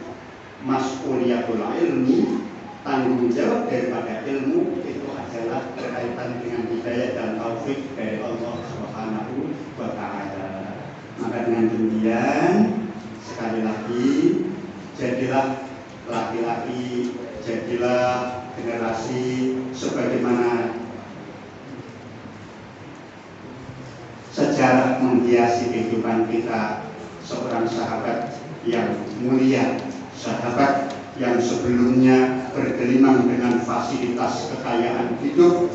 mas'uliyatul ilmi, tanggung jawab daripada ilmu itu adalah berkaitan dengan hidayah dan taufik dari Allah Subhanahu wa Ta'ala. Maka dengan demikian sekali lagi jadilah laki-laki, jadilah generasi sebagaimana sejarah menghiasi kehidupan kita, seorang sahabat yang mulia, sahabat yang sebelumnya bergelimang dengan fasilitas kekayaan hidup,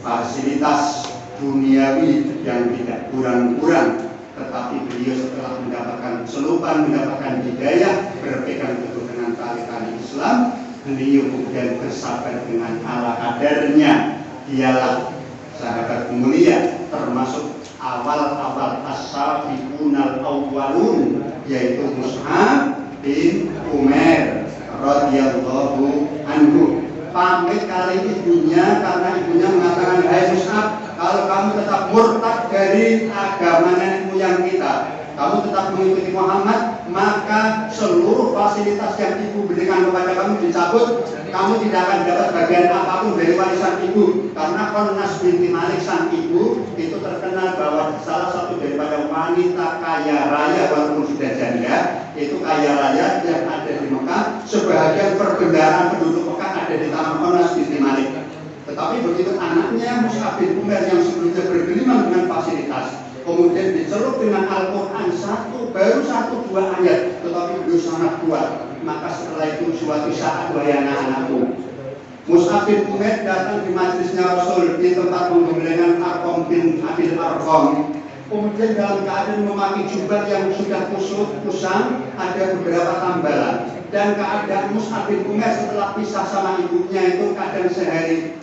fasilitas duniawi yang tidak kurang-kurang, tetapi beliau setelah mendapatkan selupan, mendapatkan hidayah, berpegang teguh dengan tali-tali Islam, beliau kemudian bersabar dengan ala kadarnya. Dialah sahabat mulia, termasuk awal-awal as-sabiqunal awwalun, yaitu Mus'ab bin Umair radhiyallahu anhu. Pamit kali ibunya karena ibunya mengatakan, "Hai Mus'ab, kalau kamu tetap murtad dari agama nenek moyang kita, kamu tetap mengikuti Muhammad, maka seluruh fasilitas yang ibu berikan kepada kamu dicabut. Kamu tidak akan dapat bagian apapun dari warisan ibu." Karena Qurnas binti Malik sang ibu itu terkenal bahwa salah satu daripada wanita kaya raya, walaupun sudah janda, itu kaya raya yang ada di Mekah. Sebahagian perbendaharaan penduduk Mekah ada di tangan Qurnas binti Malik. Tetapi begitu anaknya Mus'ab bin Umair yang sebelumnya bergelimang dengan fasilitas, kemudian dicelup dengan Al-Quran baru 1-2 ayat, tetapi beliau sangat kuat. Maka setelah itu suatu saat, wahai anak-anakku, Mus'ab bin Umair datang di majelisnya Rasul di tempat penggembelengan Arqam bin Abil Arqam. Kemudian dalam keadaan memakai jubah yang sudah kusam, ada beberapa tambalan. Dan keadaan Mus'ab bin Umair setelah pisah sama ibunya itu kadang sehari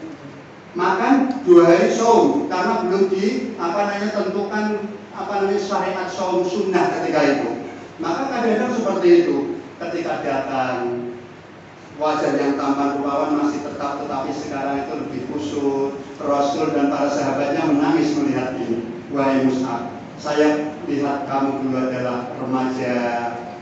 makan, 2 hari saum, karena belum tentukan syariat saum sunnah ketika itu. Maka kadang-kadang seperti itu, ketika datang wajah yang tampan rupawan masih tetap, tetapi sekarang itu lebih kusut. Rasul dan para sahabatnya menangis melihat ini. Wahai Mus'ab, saya lihat kamu dulu adalah remaja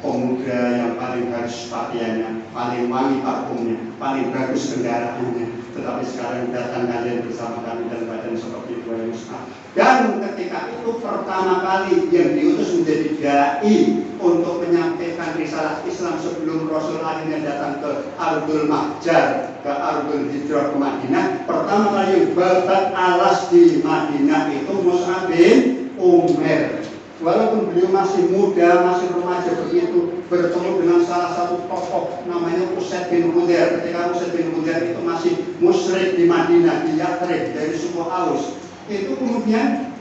pemuda yang paling bagus pakaiannya, paling wangi parfumnya, paling bagus kendaraannya. Tetapi sekarang datang kalian bersama kami dalam badan seperti itu, wahai Mus'ab. Dan ketika itu pertama kali yang diutus menjadi dai untuk menyampaikan risalah Islam sebelum Rasul akhirnya datang ke Ardul Mahjar, ke Ardul Hijrah ke Madinah. Pertama kali yang babat alas di Madinah itu Mus'ab bin Umair. Walaupun beliau masih muda, masih remaja begitu, bertemu dengan salah satu tokoh namanya Usaid bin Hudayr. Ketika Usaid bin Hudayr itu masih musyrik di Madinah, di Yathrib, dari suku Aus. Itu kemudian,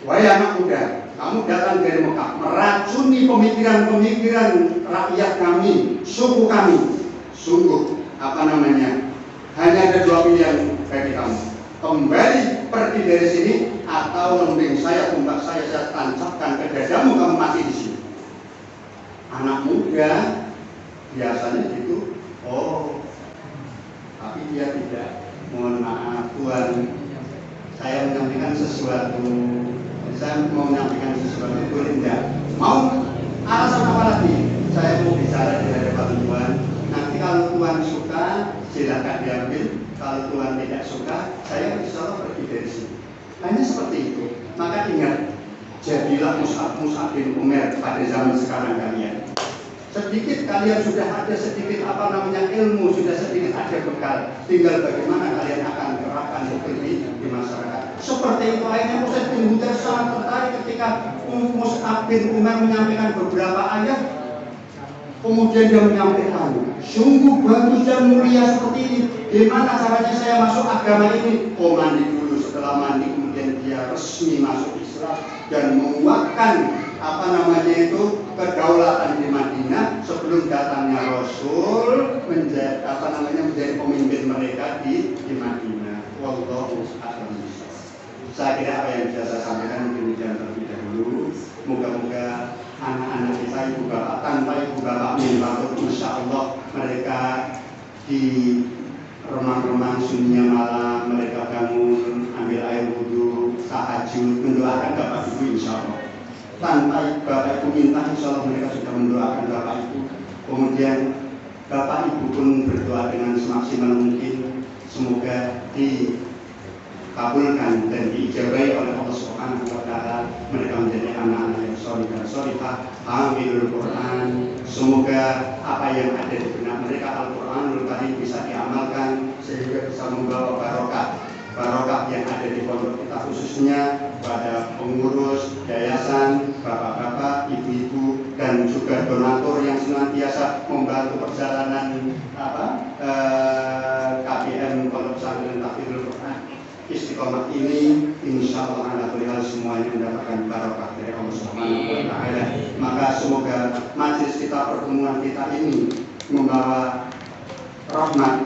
wahai anak muda, kamu datang dari Mekah, meracuni pemikiran-pemikiran rakyat kami, suku kami. Sungguh, hanya ada 2 pilihan bagi kamu. Kembali pergi dari sini, atau lembing saya, tombak saya tancapkan ke dadamu, kamu mati di sini. Anak muda biasanya gitu. Oh, tapi dia tidak. Mohon maaf Tuhan, saya menyampaikan sesuatu. Saya mau menyampaikan sesuatu, boleh enggak? Mau? Alasan apa lagi? Saya mau bicara di hadapan Tuhan. Nanti kalau Tuhan suka, silakan diambil. Kalau Tuhan tidak suka, saya insya Allah pergi dari sini. Hanya seperti itu. Maka ingat, jadilah Mus'ab bin Umair pada zaman sekarang kalian. Sedikit kalian sudah ada sedikit ilmu, sudah sedikit ada bekal. Tinggal bagaimana kalian akan terapkan itu di masyarakat. Seperti itu akhirnya Usaid bin Hudayr sangat tertarik ketika Mus'ab bin Umair menyampaikan beberapa ayat. Kemudian dia menyampaikan, sungguh bagus dan mulia seperti ini. Gimana caranya saya masuk agama ini? Oh, mandi dulu. Setelah mandi kemudian dia resmi masuk Islam. Islam dan menguatkan kedaulatan di Madinah sebelum datangnya Rasul menjadi pemimpin mereka di Madinah. Wallahu a'lam. Saya kira apa yang bisa saya sampaikan demikian terlebih dahulu. Moga-moga anak-anak kita, ibu bapak, tanpa ibu bapak minta insya Allah mereka di remang-remang sunnya malam mereka bangun, ambil air wudhu, tahajud, mendoakan bapak ibu insya Allah. Tanpa bapak ibu minta insya Allah mereka sudah mendoakan bapak ibu. Kemudian bapak ibu pun berdoa dengan semaksimal mungkin. Semoga dikabulkan dan diijabahi oleh Allah Subhanahu wa Ta'ala, mereka menjadi anak-anak yang soleh dan solehah, hamilul Quran. Semoga apa yang ada di benak mereka Al-Quranul Karim bisa diamalkan sehingga bisa membawa barokah yang ada di pondok kita, khususnya pada pengurus yayasan, bapak-bapak, ibu-ibu, dan juga donatur yang senantiasa membantu perjalanan KPM Pondok Pesantren Tahfidzul Quran Istiqomah ini. Insya Allah alhamdulillah semuanya mendapatkan barokah dari Allah Subhanahu wa Ta'ala. Maka semoga majelis kita, pertemuan kita ini membawa rahmat,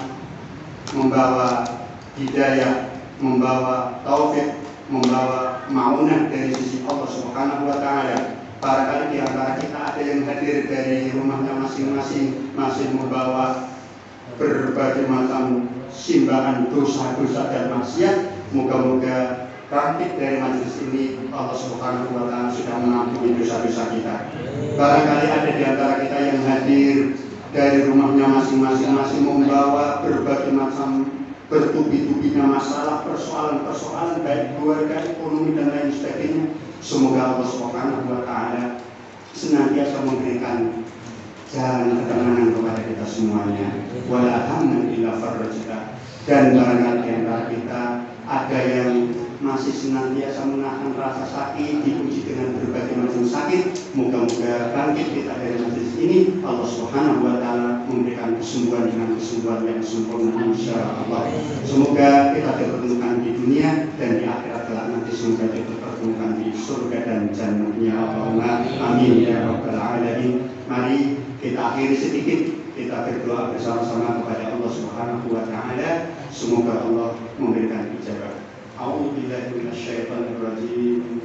membawa hidayah, membawa taufik, membawa ma'unah dari sisi Allah Subhanahu wa Ta'ala. Barangkali di antara kita ada yang hadir dari rumahnya masing-masing, masih membawa berbagai macam simbangan dosa-dosa dan maksiat. Moga-moga praktik dari majelis ini Allah Subhanahu wa Ta'ala sudah mengampuni dosa-dosa kita. Barangkali ada di antara kita yang hadir dari rumahnya masing-masing, masih membawa berbagai macam bertubi-tubinya masalah, persoalan-persoalan baik keluarga, ekonomi dan lain sebagainya. Semoga Allah Subhanahu wa Ta'ala senantiasa memberikan jalan ketenangan kepada kita semuanya. Wala hamdan illa farajta. Dan barangkali di antara kita ada yang masih senantiasa menahan rasa sakit, diuji dengan berbagai macam sakit. Moga-moga bangkit kita dari majelis ini, Allah Subhanahu wa Ta'ala memberikan kesembuhan dengan kesembuhan yang sempurna insyaallah. Semoga kita dipertemukan di dunia dan di akhirat kelak nanti, semoga kita dipertemukan di surga dan jannahnya Allah. Amin ya rabbal alamin. Mari kita akhiri sedikit, kita berdoa bersama-sama kepada Allah Subhanahu wa Ta'ala. Semoga Allah memberikan ijabah. A'udzu billahi minasyaitonir rajim.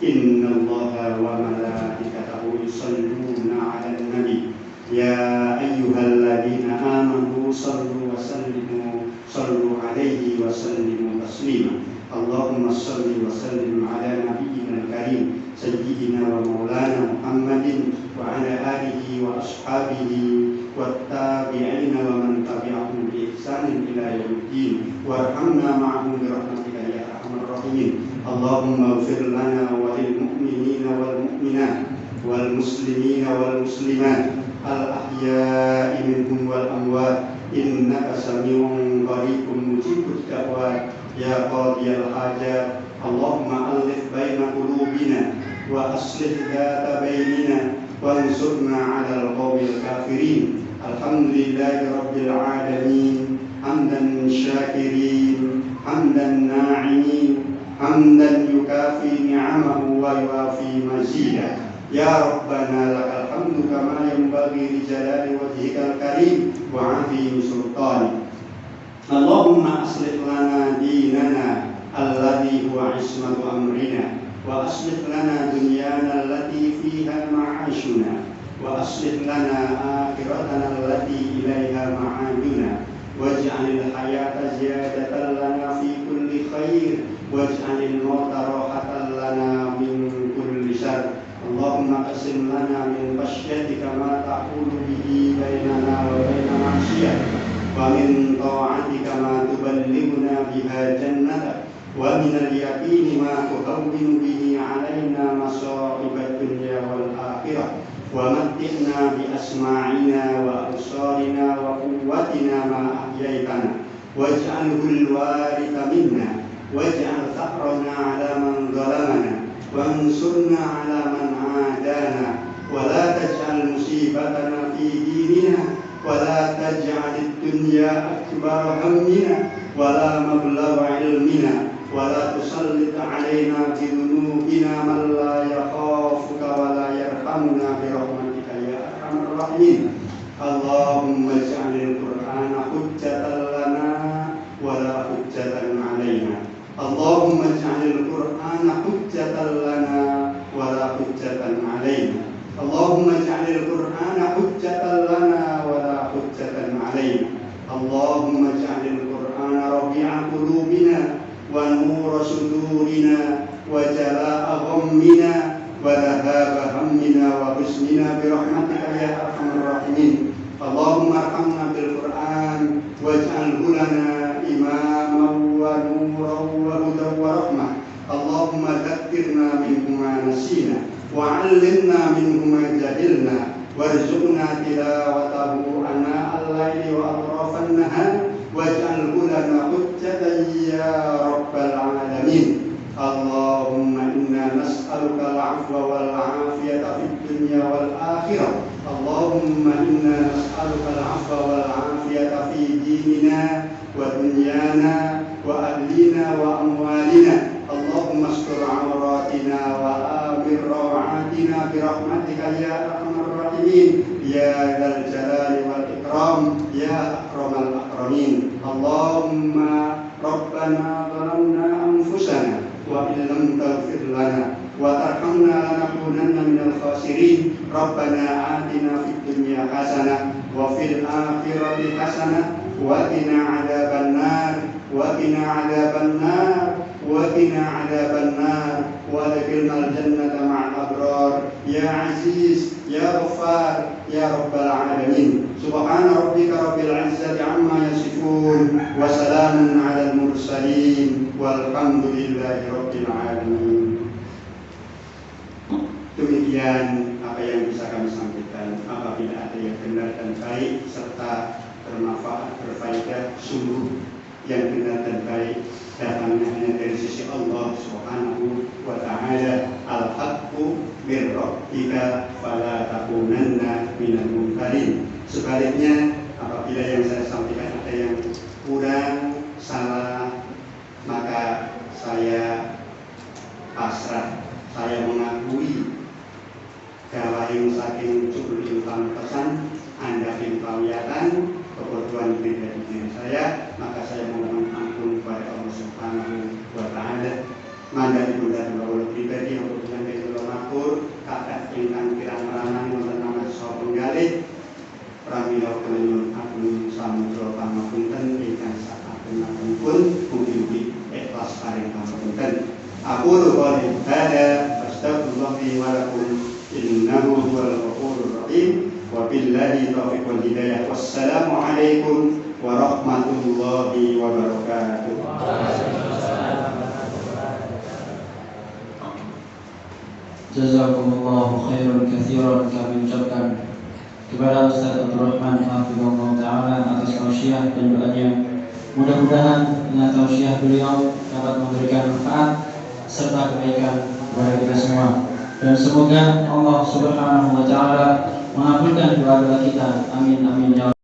Innallaha wa malaikatahu yusholluna 'alan nabi. Ya ayyuhalladzina amanu shallu wa sallimu alaihi wa sallimu taslima. Allahumma shalli wa sallim ala nabiyyina karim sayyidina wa maulana Muhammadin wa ala alihi wa ashabihi wattabi'ina wa man tabi'ahum bi ihsanin ila yaumiddin warhamna ma'ahum bi rahmatika ya arhamar rahimin. Allahumma ighfir lana wa lil mu'minina wal mu'minat wal muslimina wal muslimat al ahya'i minhum wal amwat innaka sami'un qaribun mujibud da'wat ya qadiyal hajat. Allahumma alif baina qulubina wa aslih dhata bainina wansurna 'alal qawmil kafirin. Alhamdulillahi rabbil alamin hamdan syakirin hamdan na'imin hamdan yukafi ni'amahu wa yuwafi mazidah. Ya Rabbana lakal hamdu kama yanbaghi li jalali wajhikal karim wa 'azimi sultanik. Allahumma aslih lana dinana alladhi huwa ismatu amrina wa aslih lana dunyana allati fiha ma'ashuna wa aslih lana akhiratana allati ilaiha ma'aduna waj'alil hayata ziyadatan lana fi kulli khair waj'alil mauta rahatan lana min kulli syarr. Allahumma qasim lana min khashyatika ma ta'ulu bihi bainana wa baina ma'syiyatik wa min ta'atika ma tuballighuna biha jannatak wa min al-yaqini ma tuhawwinu bihi 'alaina masa'ibad dunya wal akhirah wa matti'na bi asma'ina wa absarina wa quwwatina ma ahyaytana waj'alhu al-waritha minna waj'al tha'rana 'ala man zalamana wansurna 'ala man 'adana wa la taj'al musibatana fi dinina ولا تجعل الدنيا أكبر همنا ولا مبلغ علمنا ولا تسلط علينا بذنوبنا قلوبنا من لا يخافك ولا يرحمنا برحمتك يا أرحم الراحمين. اللهم اجعل القرآن حجة لنا ولا حجة علينا. اللهم اجعل القرآن حجة لنا ولا حجة علينا. اللهم اجعل القرآن حجة لنا ولا حجة علينا. اللهم اجعل القرآن ربيع قلوبنا ونور صدورنا وجلاء غمنا وذهاب همنا وحزننا برحمتك يا أرحم الراحمين. اللهم ارحمنا بالقرآن واجعله لنا إماما ونورا وهدى ورحمة. اللهم ذكرنا منه ما نسينا وعلمنا منه ما جهلنا وارزقنا تلاوته آناء الليل وأطراف النهار واجعله لنا حجة يا رب العالمين. اللهم إنا نسألك العفو والعافية في الدنيا والآخرة. اللهم إنا نسألك العفو والعافية في ديننا ودنيانا وأهلنا وأموالنا. اللهم استر عوراتنا وآمن روعاتنا برحمتك يا أرحم الراحمين يا ذا الجلال والإكرام يا أكرم الأكرمين. اللهم ربنا ظلمنا أنفسنا وإن لم تغفر لنا وترحمنا لنكونن من الخاسرين. ربنا آتنا في الدنيا حسنة وفي الآخرة حسنة وقنا عذاب النار وقنا عذاب النار وقنا عذاب النار وادخلنا الجنة مع الأبرار يا عزيز يا غفار يا رب العالمين. سبحان ربك رب العزة عما يصفون وسلام على المرسلين والحمد لله رب العالمين. Demikian apa yang bisa kami sampaikan. Apabila ada yang benar dan baik serta bermanfaat, berfaedah, sungguh yang benar dan baik datangnya hanya dari sisi Allah Subhanahu wa Ta'ala. Al-haqqu min rabbika fala takunanna minal mumtarin. Sebaliknya, apabila yang saya sampaikan ada yang kurang, salah, maka saya pasrah, saya mengakui Gawahing saking cukul infam pesan Anda impawiyatan kebutuhan pribadi diri saya, maka saya mohon ampun kepada Allah Subhanahu wa Ta'ala. Manda ibunda dua pribadi yang kebutuhan dari makmur kakak ingkang kirang meranang wonten nama saha penggalih pramila kenyun agung samudra pangapunten ingkang saageng-agengipun mugi-mugi ikhlas paring pangapunten. Aku qouli hada astagfirullah wa lakum innahu huwal ghafurur rahim. Wabillahi taufiq wal hidayah. Wassalamu alaikum warahmatullahi wabarakatuh. Jazakumullahu khairan katsiran. Kami ucapkan kepada Ustaz Abdul Rahman hafizahullah taala atas tausiah dan doanya. Mudah-mudahan dengan tausiah beliau dapat memberikan manfaat serta kebaikan kepada kita semua. Dan semoga Allah Subhanahu wa Ta'ala mengabulkan doa-doa kita. Amin amin ya